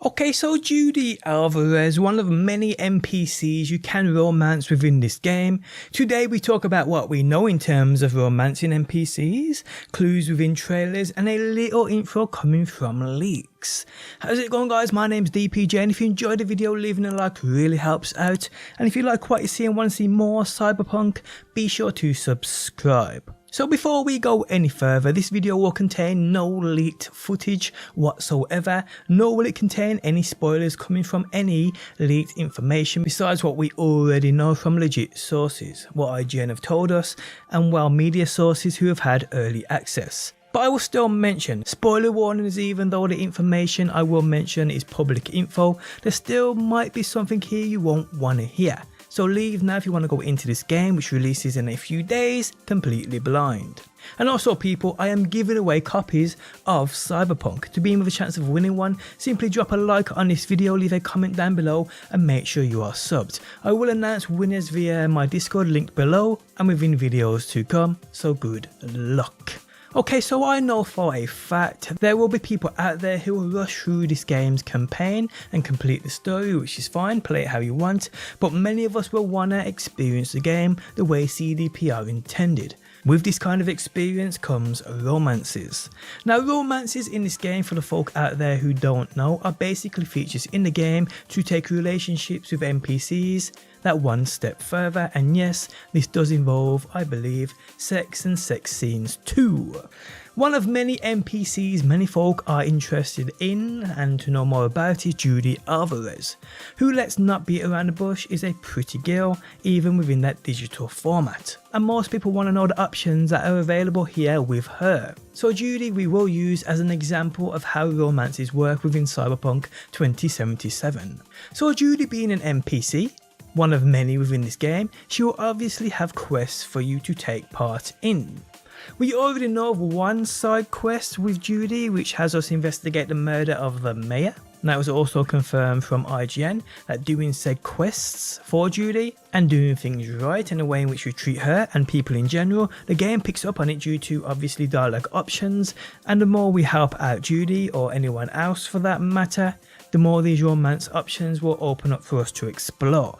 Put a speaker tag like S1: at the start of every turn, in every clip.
S1: Okay, so Judy Alvarez, one of many NPCs you can romance within this game. Today we talk about what we know in terms of romancing NPCs, clues within trailers, and a little intro coming from leaks. How's it going, guys? My name's DPJ, and if you enjoyed the video, leaving a like really helps out. And if you like what you see and want to see more Cyberpunk, be sure to subscribe. So before we go any further, this video will contain no leaked footage whatsoever, nor will it contain any spoilers coming from any leaked information besides what we already know from legit sources, what IGN have told us, and well, media sources who have had early access. But I will still mention spoiler warnings. Even though the information I will mention is public info, there still might be something here you won't want to hear. So leave now if you want to go into this game, which releases in a few days, completely blind. And also people, I am giving away copies of Cyberpunk. To be in with a chance of winning one, simply drop a like on this video, leave a comment down below, and make sure you are subbed. I will announce winners via my Discord linked below and within videos to come, so good luck. Okay, so I know for a fact there will be people out there who will rush through this game's campaign and complete the story, which is fine, play it how you want, but many of us will want to experience the game the way CDPR intended. With this kind of experience comes romances. Now, romances in this game, for the folk out there who don't know, are basically features in the game to take relationships with NPCs that one step further, and yes, this does involve, I believe, sex and sex scenes too. One of many NPCs many folk are interested in and to know more about is Judy Alvarez, who, let's not beat around the bush, is a pretty girl even within that digital format, and most people want to know the options that are available here with her. So Judy we will use as an example of how romances work within Cyberpunk 2077. So Judy being an NPC, one of many within this game, she will obviously have quests for you to take part in. We already know of one side quest with Judy, which has us investigate the murder of the mayor. And that was also confirmed from IGN that doing said quests for Judy and doing things right in the way in which we treat her and people in general, the game picks up on it due to obviously dialogue options, and the more we help out Judy or anyone else for that matter, the more these romance options will open up for us to explore.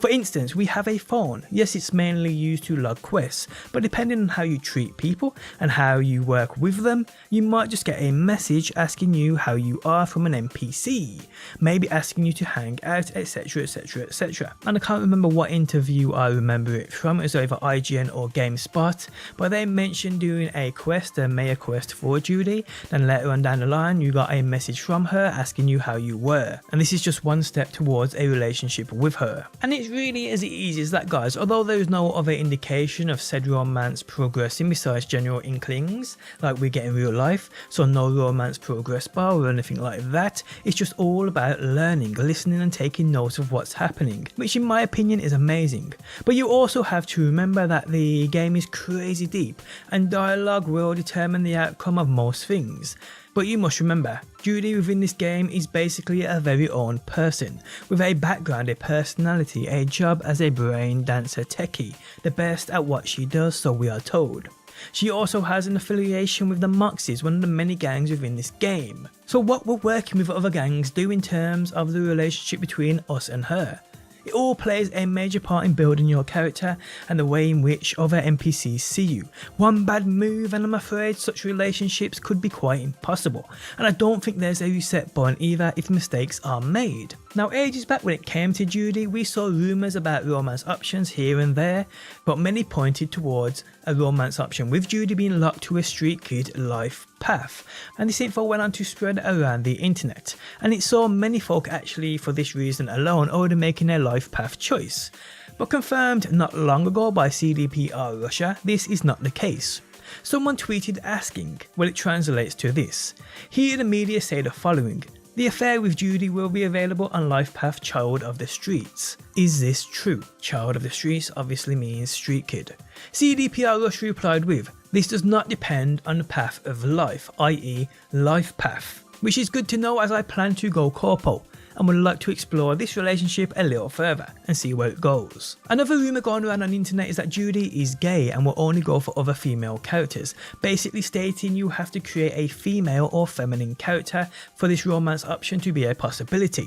S1: For instance, we have a phone. Yes, it's mainly used to log quests, but depending on how you treat people and how you work with them, you might just get a message asking you how you are from an NPC, maybe asking you to hang out, etc, etc, etc. And I can't remember what interview I remember it from, it was either IGN or GameSpot, but they mentioned doing a quest, a mayor quest for Judy, then later on down the line you got a message from her asking you how you were, and this is just one step towards a relationship with her. And it's really as easy as that, guys. Although there is no other indication of said romance progressing besides general inklings like we get in real life, so no romance progress bar or anything like that. It's just all about learning, listening and taking note of what's happening, which in my opinion is amazing. But you also have to remember that the game is crazy deep and dialogue will determine the outcome of most things. But you must remember, Judy within this game is basically a very own person, with a background, a personality, a job as a brain dancer techie, the best at what she does, so we are told. She also has an affiliation with the Moxies, one of the many gangs within this game. So what will working with other gangs do in terms of the relationship between us and her? It all plays a major part in building your character and the way in which other NPCs see you. One bad move and I'm afraid such relationships could be quite impossible, and I don't think there's a reset button either if mistakes are made. Now, ages back when it came to Judy, we saw rumours about romance options here and there, but many pointed towards a romance option with Judy being locked to a street kid life path, and this info went on to spread around the internet, and it saw many folk actually for this reason alone already making their life path choice. But confirmed not long ago by CDPR Russia, this is not the case. Someone tweeted asking, well, it translates to this: here the media say the following: the affair with Judy will be available on LifePath Child of the Streets. Is this true? Child of the Streets obviously means street kid. CDPR Rush replied with, this does not depend on the path of life, i.e. life path, which is good to know as I plan to go corpo. and would like to explore this relationship a little further and see where it goes. Another rumour going around on the internet is that Judy is gay and will only go for other female characters, basically stating you have to create a female or feminine character for this romance option to be a possibility.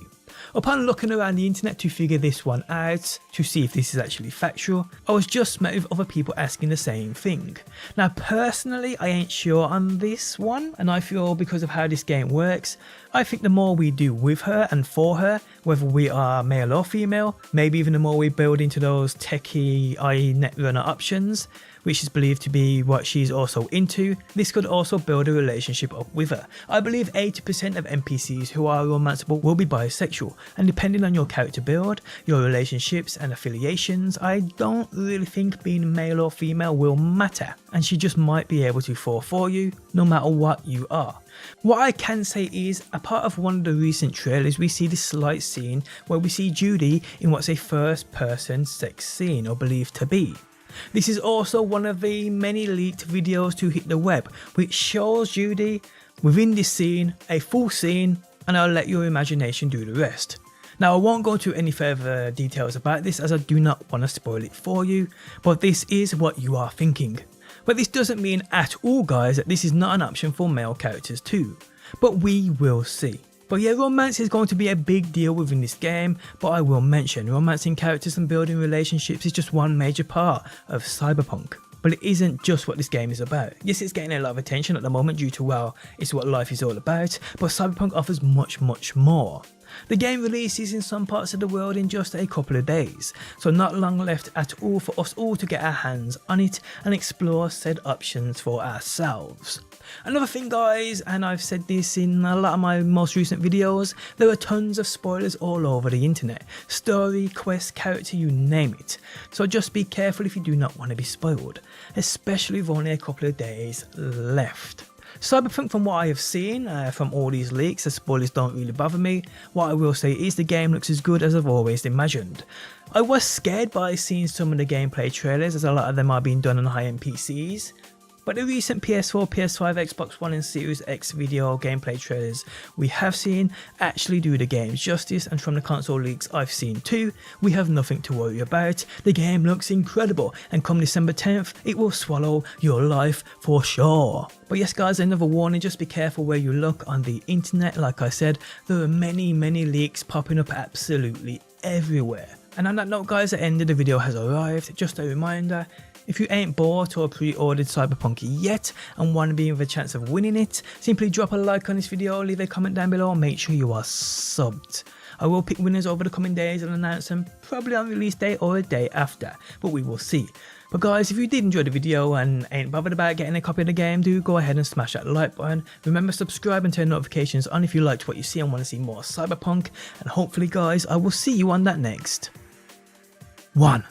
S1: Upon looking around the internet to figure this one out, to see if this is actually factual, I was just met with other people asking the same thing. Now personally, I ain't sure on this one, and I feel because of how this game works, I think the more we do with her and for her, whether we are male or female, maybe even the more we build into those techie netrunner options, which is believed to be what she's also into, this could also build a relationship up with her. I believe 80% of NPCs who are romanceable will be bisexual, and depending on your character build, your relationships and affiliations, I don't really think being male or female will matter, and she just might be able to fall for you no matter what you are. What I can say is, a part of one of the recent trailers we see this slight scene where we see Judy in what's a first person sex scene, or believed to be. This is also one of the many leaked videos to hit the web, which shows Judy within this scene, a full scene, and I'll let your imagination do the rest. Now I won't go into any further details about this as I do not want to spoil it for you, but this is what you are thinking. But this doesn't mean at all guys that this is not an option for male characters too, but we will see. But yeah, romance is going to be a big deal within this game, but I will mention romancing characters and building relationships is just one major part of Cyberpunk. But it isn't just what this game is about. Yes, it's getting a lot of attention at the moment due to, well, it's what life is all about, but Cyberpunk offers much more. The game releases in some parts of the world in just a couple of days, so not long left at all for us all to get our hands on it and explore said options for ourselves. Another thing guys, and I've said this in a lot of my most recent videos, there are tons of spoilers all over the internet. Story, quest, character, you name it. So just be careful if you do not want to be spoiled, especially with only a couple of days left. Cyberpunk, from what I have seen from all these leaks, the spoilers don't really bother me. What I will say is the game looks as good as I've always imagined. I was scared by seeing some of the gameplay trailers, as a lot of them are being done on high-end PCs. But the recent PS4, PS5, Xbox One and Series X video gameplay trailers we have seen actually do the game justice, and from the console leaks I've seen too, we have nothing to worry about. The game looks incredible, and come December 10th, it will swallow your life for sure. But yes guys, another warning, just be careful where you look on the internet. Like I said, there are many leaks popping up absolutely everywhere. And on that note guys, the end of the video has arrived. Just a reminder, if you ain't bought or pre-ordered Cyberpunk yet and want to be with a chance of winning it, simply drop a like on this video, leave a comment down below and make sure you are subbed. I will pick winners over the coming days and announce them probably on release day or a day after, but we will see. But guys, if you did enjoy the video and ain't bothered about getting a copy of the game, do go ahead and smash that like button. Remember, subscribe and turn notifications on if you liked what you see and want to see more Cyberpunk, and hopefully guys, I will see you on that next one.